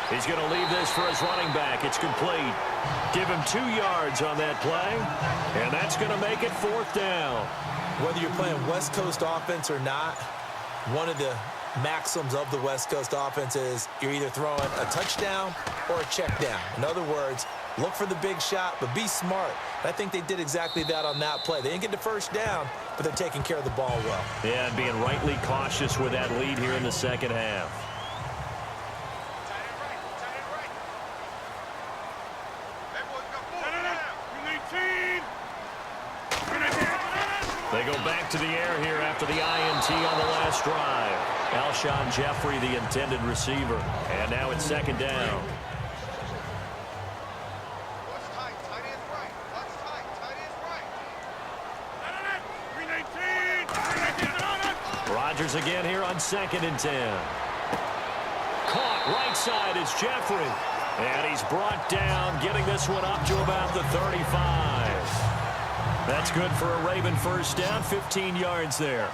He's going to leave this for his running back. It's complete. Give him 2 yards on that play, and that's going to make it 4th down.
Whether you're playing West Coast offense or not, one of the maxims of the West Coast offense is you're either throwing a touchdown or a check down. In other words, look for the big shot, but be smart. I think they did exactly that on that play. They didn't get the first down, but they're taking care of the ball well.
Yeah, and being rightly cautious with that lead here in the second half. They go back to the air here after the INT on the last drive. Alshon Jeffrey, the intended receiver. And now it's 2nd down. Rodgers again here on 2nd and 10. Caught right side is Jeffrey. And he's brought down, getting this one up to about the 35. That's good for a Raven first down, 15 yards there.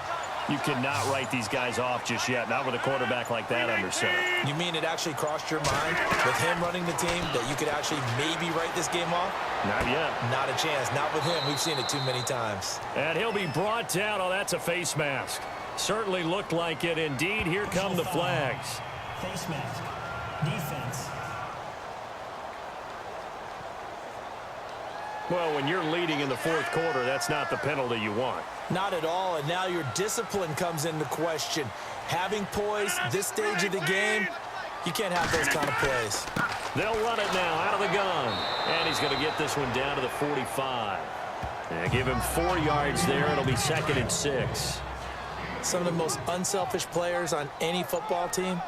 You cannot write these guys off just yet, not with a quarterback like that under center.
You mean it actually crossed your mind with him running the team that you could actually maybe write this game off?
Not yet.
Not a chance. Not with him. We've seen it too many times.
And he'll be brought down. Oh, that's a face mask. Certainly looked like it. Indeed, here come the flags.
Face mask. Defense.
Well, when you're leading in the fourth quarter, that's not the penalty you want.
Not at all, and now your discipline comes into question. Having poise this stage of the game, you can't have those kind of plays.
They'll run it now out of the gun. And he's going to get this one down to the 45. And give him 4 yards there. It'll be 2nd and 6.
Some of the most unselfish players on any football team,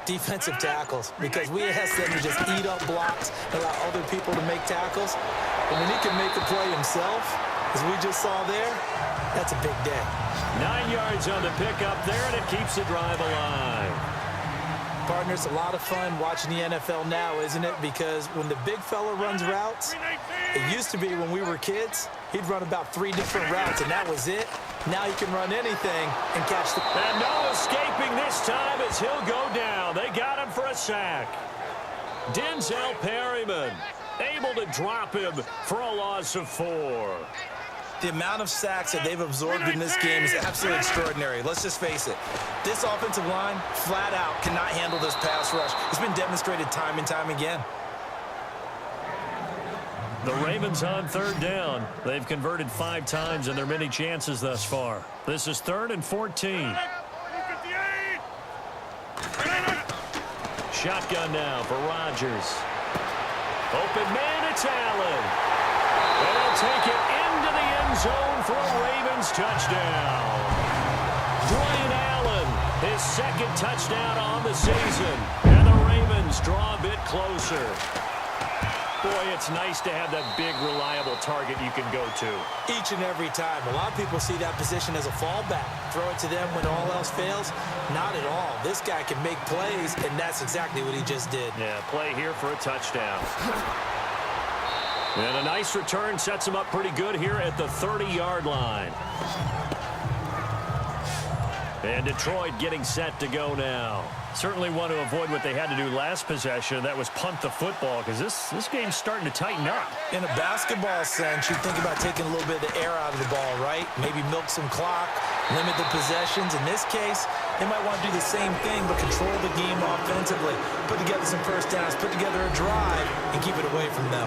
defensive tackles, because we ask them to just eat up blocks and allow other people to make tackles. And when he can make a play himself, as we just saw there, that's a big day.
9 yards on the pickup there, and it keeps the drive alive.
Partner, it's a lot of fun watching the NFL now, isn't it? Because when the big fella runs routes, it used to be when we were kids, he'd run about 3 different routes, and that was it. Now he can run anything and catch the...
And no escaping this time as he'll go down. They got him for a sack. Denzel Perryman able to drop him for a loss of 4.
The amount of sacks that they've absorbed in this game is absolutely extraordinary. Let's just face it. This offensive line, flat out, cannot handle this pass rush. It's been demonstrated time and time again.
The Ravens on 3rd down. They've converted 5 times in their many chances thus far. This is 3rd and 14. Shotgun now for Rodgers. Open man, it's Allen. And they'll take it into the end zone for a Ravens touchdown. Dwayne Allen, his 2nd touchdown on the season. And the Ravens draw a bit closer. Boy, it's nice to have that big, reliable target you can go to.
Each and every time. A lot of people see that position as a fallback. Throw it to them when all else fails. Not at all. This guy can make plays, and that's exactly what he just did.
Yeah, play here for a touchdown. And a nice return sets him up pretty good here at the 30-yard line. And Detroit getting set to go now. Certainly want to avoid what they had to do last possession. That was punt the football, because this game's starting to tighten up.
In a basketball sense, you think about taking a little bit of the air out of the ball, right? Maybe milk some clock, limit the possessions. In this case, they might want to do the same thing, but control the game offensively. Put together some first downs, put together a drive, and keep it away from them.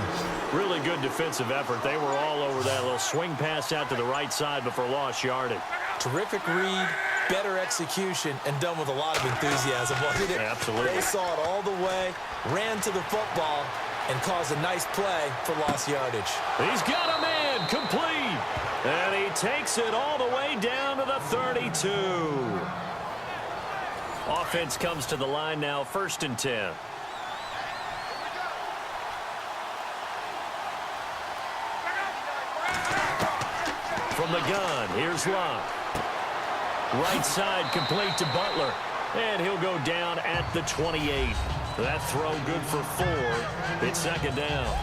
Really good defensive effort. They were all over that little swing pass out to the right side before lost yardage.
Terrific read, better execution, and done with a lot of enthusiasm, wasn't it?
Absolutely.
They saw it all the way, ran to the football, and caused a nice play for lost yardage.
He's got a man complete. And he takes it all the way down to the 32. Offense comes to the line now, 1st and 10. From the gun, here's Locke. Right side complete to Butler. And he'll go down at the 28. That throw good for 4. It's 2nd down.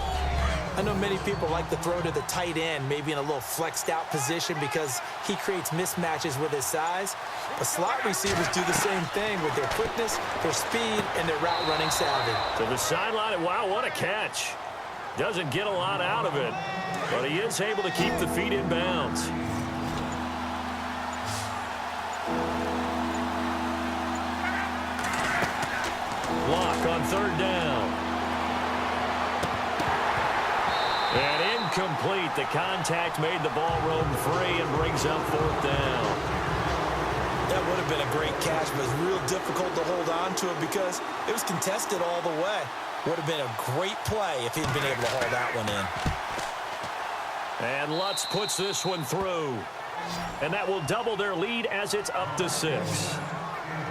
I know many people like to throw to the tight end, maybe in a little flexed out position because he creates mismatches with his size. But slot receivers do the same thing with their quickness, their speed, and their route running savvy.
To the sideline, wow, what a catch. Doesn't get a lot out of it, but he is able to keep the feet in bounds. Block on 3rd down. And incomplete. The contact made the ball roam free and brings up 4th down.
That would have been a great catch, but it's real difficult to hold on to it because it was contested all the way. Would have been a great play if he'd been able to haul that one in.
And Lutz puts this one through. And that will double their lead as it's up to 6.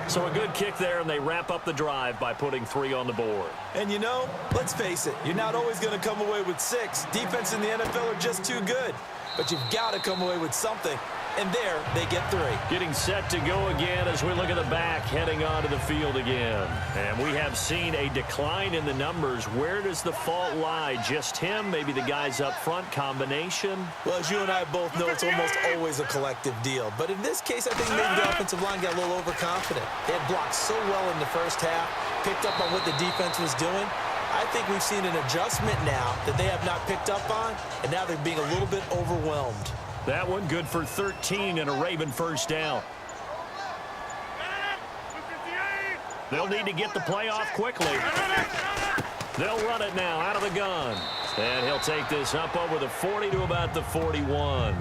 So a good kick there, and they wrap up the drive by putting 3 on the board.
And you know, let's face it, you're not always going to come away with 6. Defense in the NFL are just too good. But you've got to come away with something. and there they get 3.
Getting set to go again as we look at the back heading onto the field again. And we have seen a decline in the numbers. Where does the fault lie? Just him? Maybe the guys up front? Combination?
Well, as you and I both know, it's almost always a collective deal. But in this case, I think maybe the offensive line got a little overconfident. They had blocked so well in the first half, picked up on what the defense was doing. I think we've seen an adjustment now that they have not picked up on, and now they're being a little bit overwhelmed.
That one good for 13 and a Raven first down. They'll need to get the play off quickly. They'll run it now out of the gun. And he'll take this up over the 40 to about the 41.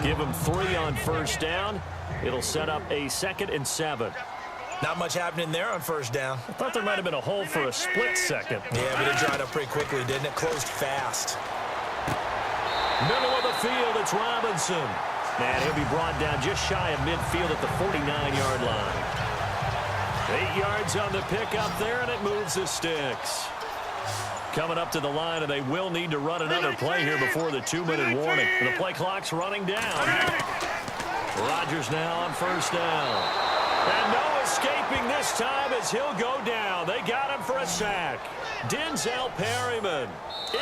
Give him 3 on first down. It'll set up a 2nd and 7.
Not much happening there on first down.
I thought there might have been a hole for a split second.
Yeah, but it dried up pretty quickly, didn't it? Closed fast.
Middle of the field, it's Robinson. And he'll be brought down just shy of midfield at the 49-yard line. 8 yards on the pickup there, and it moves the sticks. Coming up to the line, and they will need to run another play here before the 2-minute warning. The play clock's running down. Rodgers now on first down. And no escaping this time as he'll go down. They got him for a sack. Denzel Perryman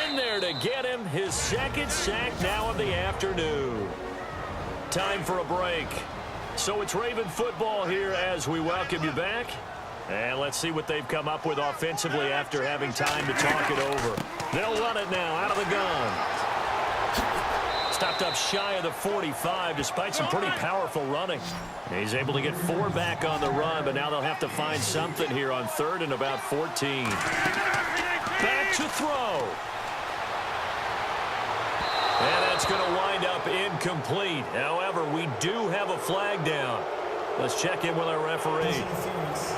in there to get him his 2nd sack now of the afternoon. Time for a break. So it's Raven football here as we welcome you back. And let's see what they've come up with offensively after having time to talk it over. They'll run it now out of the gun. Stopped up shy of the 45 despite some pretty powerful running. He's able to get 4 back on the run, but now they'll have to find something here on 3rd and about 14. Back to throw. And that's going to wind up incomplete. However, we do have a flag down. Let's check in with our referee.
Defense.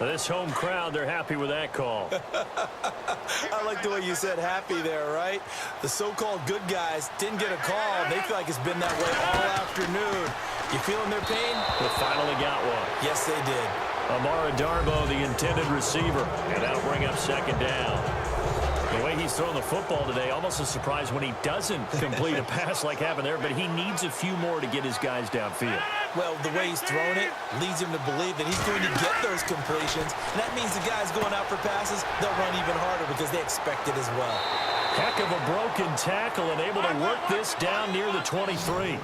This home crowd, they're happy with that call.
I like the way you said happy there, right? The so-called good guys didn't get a call. They feel like it's been that way all afternoon. You feeling their pain?
They finally got one.
Yes, they did.
Amara Darbo, the intended receiver, and that'll bring up 2nd down. The way he's throwing the football today, almost a surprise when he doesn't complete a pass like happened there, but he needs a few more to get his guys downfield.
Well, the way he's thrown it leads him to believe that he's going to get those completions, and that means the guys going out for passes, they'll run even harder because they expect it as well.
Heck of a broken tackle and able to work this down near the 23.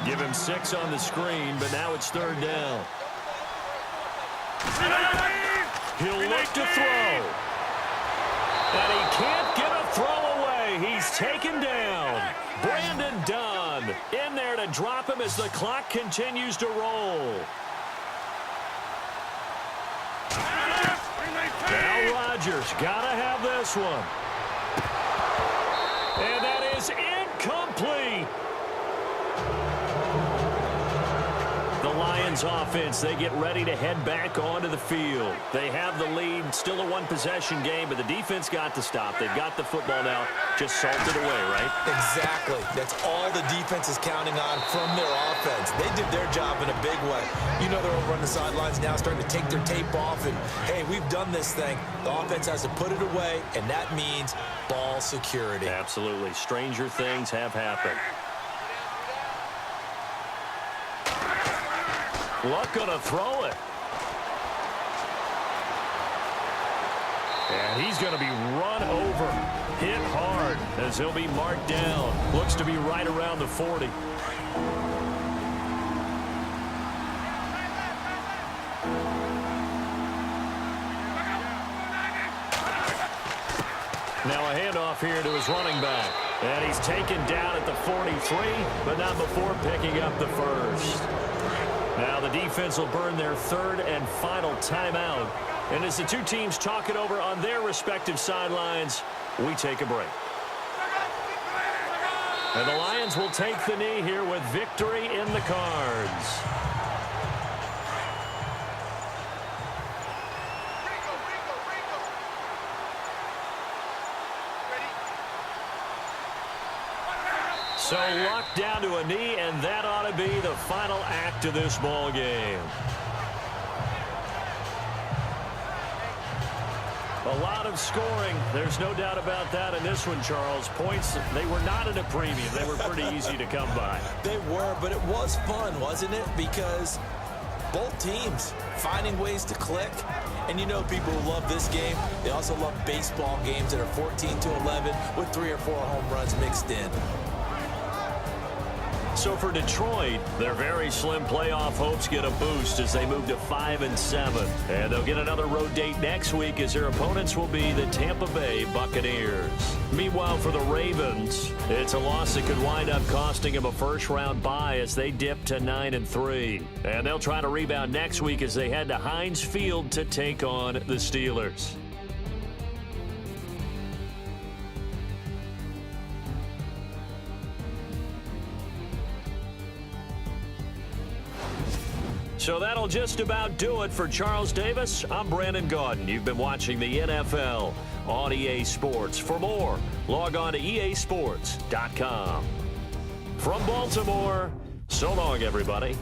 Give him 6 on the screen, but now it's 3rd down. He'll look to throw. And he can't get a throw away. He's taken down. Brandon Dunn in there to drop him as the clock continues to roll. Now Rodgers got to have this one. And that is incomplete. The Lions offense, they get ready to head back onto the field. They have the lead, still a 1-possession game, but the defense got to stop. They've got the football now, just salted away, right?
Exactly. That's all the defense is counting on from their offense. They did their job in a big way. You know they're over on the sidelines now starting to take their tape off, and, hey, we've done this thing. The offense has to put it away, and that means ball security.
Absolutely. Stranger things have happened. Luck gonna throw it. And he's gonna be run over, hit hard as he'll be marked down. Looks to be right around the 40. Now a handoff here to his running back. And he's taken down at the 43, but not before picking up the first. Now the defense will burn their 3rd and final timeout. And as the two teams talk it over on their respective sidelines, we take a break. And the Lions will take the knee here with victory in the cards. So locked down to a knee, and that ought to be the final act of this ball game. A lot of scoring. There's no doubt about that in this one, Charles. Points, they were not at a premium. They were pretty easy to come by.
They were, but it was fun, wasn't it? Because both teams finding ways to click. And you know people who love this game, they also love baseball games that are 14-11 with 3 or 4 home runs mixed in.
So for Detroit, their very slim playoff hopes get a boost as they move to 5-7. And they'll get another road date next week as their opponents will be the Tampa Bay Buccaneers. Meanwhile, for the Ravens, it's a loss that could wind up costing them a first-round bye as they dip to 9-3. And they'll try to rebound next week as they head to Heinz Field to take on the Steelers. So that'll just about do it for Charles Davis. I'm Brandon Gaudin. You've been watching the NFL on EA Sports. For more, log on to easports.com. From Baltimore, so long, everybody.